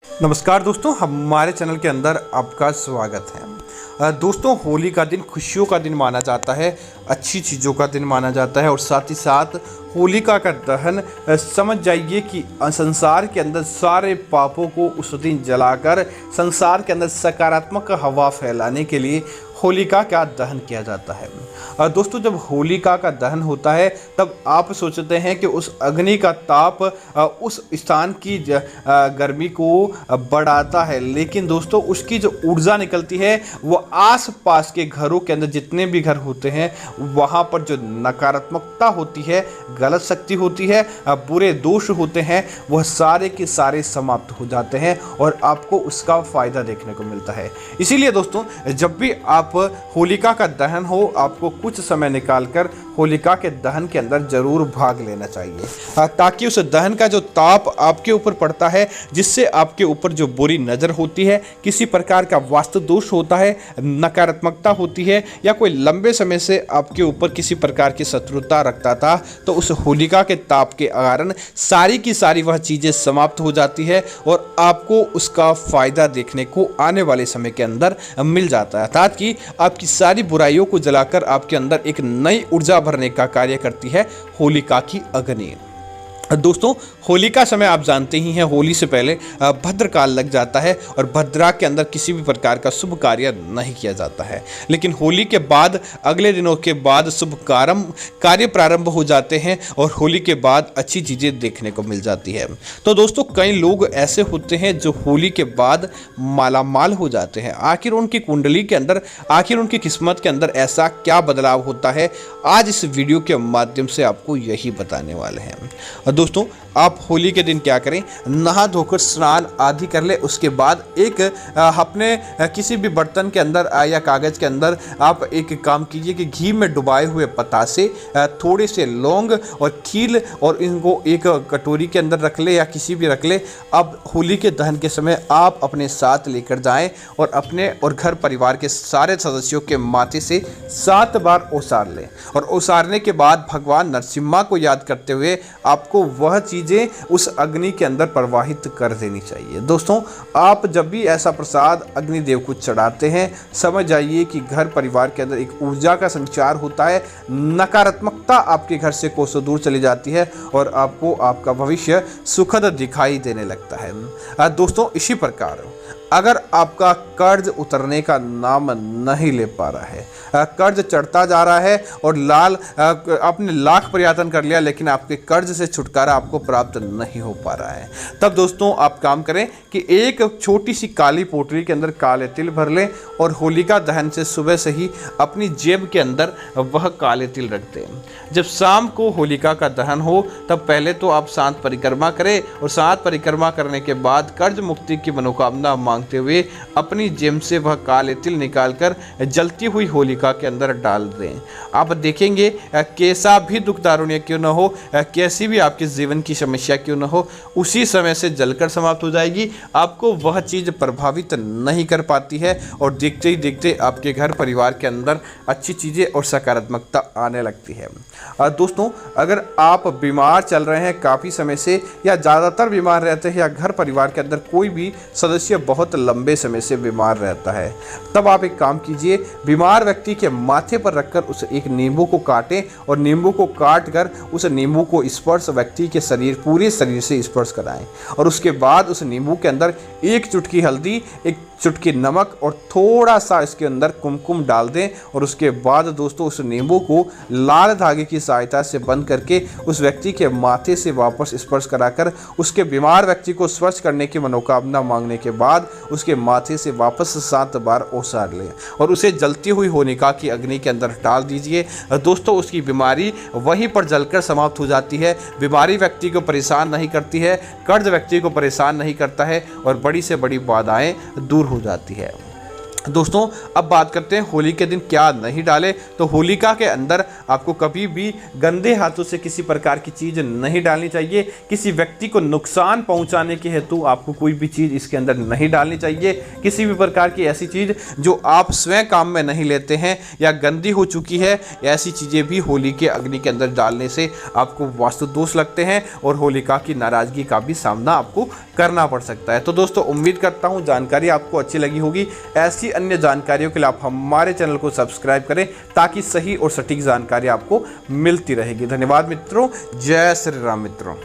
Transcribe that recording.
नमस्कार दोस्तों, हमारे चैनल के अंदर आपका स्वागत है। दोस्तों, होली का दिन खुशियों का दिन माना जाता है, अच्छी चीज़ों का दिन माना जाता है और साथ ही साथ होलिका का दहन समझ जाइए कि संसार के अंदर सारे पापों को उस दिन जलाकर संसार के अंदर सकारात्मक हवा फैलाने के लिए होलिका का दहन किया जाता है। दोस्तों, जब होलिका का दहन होता है तब आप सोचते हैं कि उस अग्नि का ताप उस स्थान की गर्मी को बढ़ाता है, लेकिन दोस्तों उसकी जो ऊर्जा निकलती है वो आस पास के घरों के अंदर जितने भी घर होते हैं वहाँ पर जो नकारात्मकता होती है, गलत शक्ति होती है, बुरे दोष होते हैं, वह सारे के सारे समाप्त हो जाते हैं और आपको उसका फ़ायदा देखने को मिलता है। इसीलिए दोस्तों, जब भी आप होलिका का दहन हो, आपको कुछ समय निकालकर होलिका के दहन के अंदर जरूर भाग लेना चाहिए, ताकि उस दहन का जो ताप आपके ऊपर पड़ता है, जिससे आपके ऊपर जो बुरी नज़र होती है, किसी प्रकार का वास्तु दोष होता है, नकारात्मकता होती है या कोई लंबे समय से आपके ऊपर किसी प्रकार की शत्रुता रखता था, तो उस होलिका के ताप के कारण सारी की सारी वह चीज़ें समाप्त हो जाती है और आपको उसका फ़ायदा देखने को आने वाले समय के अंदर मिल जाता है। अर्थात कि आपकी सारी बुराइयों को जलाकर आपके अंदर एक नई ऊर्जा भरने का कार्य करती है होलिका की अग्नि। दोस्तों, होली का समय आप जानते ही हैं, होली से पहले भद्रकाल लग जाता है और भद्रा के अंदर किसी भी प्रकार का शुभ कार्य नहीं किया जाता है, लेकिन होली के बाद अगले दिनों के बाद शुभ कार्य प्रारंभ हो जाते हैं और होली के बाद अच्छी चीज़ें देखने को मिल जाती है। तो दोस्तों, कई लोग ऐसे होते हैं जो होली के बाद मालामाल हो जाते हैं। आखिर उनकी कुंडली के अंदर, आखिर उनकी किस्मत के अंदर ऐसा क्या बदलाव होता है, आज इस वीडियो के माध्यम से आपको यही बताने वाले हैं। दोस्तों, आप होली के दिन क्या करें, नहा धोकर स्नान आदि कर ले। उसके बाद एक अपने किसी भी बर्तन के अंदर या कागज़ के अंदर आप एक काम कीजिए कि घी में डुबाए हुए पतासे, थोड़े से लौंग और खील, और इनको एक कटोरी के अंदर रख ले या किसी भी रख ले। अब होली के दहन के समय आप अपने साथ लेकर जाएं और अपने और घर परिवार के सारे सदस्यों के माथे से 7 बार ओसार लें और ओसारने के बाद भगवान नरसिम्हा को याद करते हुए आपको वह चीज़ें उस अग्नि के अंदर प्रवाहित कर देनी चाहिए। दोस्तों, आप जब भी ऐसा प्रसाद अग्निदेव को चढ़ाते हैं, समझ जाइए कि घर परिवार के अंदर एक ऊर्जा का संचार होता है, नकारात्मकता आपके घर से कोसों दूर चली जाती है और आपको आपका भविष्य सुखद दिखाई देने लगता है। दोस्तों, इसी प्रकार अगर आपका कर्ज उतरने का नाम नहीं ले पा रहा है, कर्ज चढ़ता जा रहा है और आपने लाख प्रयत्न कर लिया लेकिन आपके कर्ज से छुटकारा आपको प्राप्त नहीं हो पा रहा है, तब दोस्तों आप काम करें कि एक छोटी सी काली पोटली के अंदर काले तिल भर लें और होलिका दहन से सुबह से ही अपनी जेब के अंदर वह काले तिल रख दें। जब शाम को होलिका का दहन हो तब पहले तो आप 7 परिक्रमा करें और 7 परिक्रमा करने के बाद कर्ज मुक्ति की मनोकामना मांगते हुए अपनी जेब से वह काले तिल निकालकर जलती हुई होलिका के अंदर डाल दें। आप देखेंगे कैसा भी दुख दारुण्य क्यों न हो, कैसी भी आपके जीवन की समस्या क्यों न हो, उसी समय से जलकर समाप्त हो जाएगी। आपको वह चीज़ प्रभावित नहीं कर पाती है और देखते ही देखते आपके घर परिवार के अंदर अच्छी चीज़ें और सकारात्मकता आने लगती है। दोस्तों, अगर आप बीमार चल रहे हैं काफ़ी समय से या ज़्यादातर बीमार रहते हैं या घर परिवार के अंदर कोई भी सदस्य बहुत लंबे समय से बीमार रहता है, तब आप एक काम कीजिए, बीमार व्यक्ति के माथे पर रखकर उस एक नींबू को काटें और नींबू को काट कर उस नींबू को स्पर्श व्यक्ति के पूरे शरीर से स्पर्श कराएं और उसके बाद उस नींबू के अंदर 1 चुटकी हल्दी, 1 चुटकी नमक और थोड़ा सा इसके अंदर कुमकुम डाल दें और उसके बाद दोस्तों उस नींबू को लाल धागे की सहायता से बंद करके उस व्यक्ति के माथे से वापस स्पर्श कराकर उसके बीमार व्यक्ति को स्पर्श करने की मनोकामना मांगने के बाद उसके माथे से वापस 7 बार ओसार लें और उसे जलती हुई होलिका की अग्नि के अंदर डाल दीजिए। दोस्तों, उसकी बीमारी वहीं पर जलकर समाप्त हो जाती है। बीमारी व्यक्ति को परेशान नहीं करती है, कर्ज व्यक्ति को परेशान नहीं करता है और बड़ी से बड़ी बाधाएं दूर हो जाती है। दोस्तों अब बात करते हैं होली के दिन क्या नहीं डालें। तो होलिका के अंदर आपको कभी भी गंदे हाथों से किसी प्रकार की चीज़ नहीं डालनी चाहिए। किसी व्यक्ति को नुकसान पहुंचाने के हेतु आपको कोई भी चीज़ इसके अंदर नहीं डालनी चाहिए। किसी भी प्रकार की ऐसी चीज़ जो आप स्वयं काम में नहीं लेते हैं या गंदी हो चुकी है, ऐसी चीज़ें भी होली के अग्नि के अंदर डालने से आपको वास्तु दोष लगते हैं और होलिका की नाराज़गी का भी सामना आपको करना पड़ सकता है। तो दोस्तों उम्मीद करता हूँ जानकारी आपको अच्छी लगी होगी। ऐसी अन्य जानकारियों के लिए आप हमारे चैनल को सब्सक्राइब करें ताकि सही और सटीक जानकारी आपको मिलती रहेगी। धन्यवाद मित्रों। जय श्री राम मित्रों।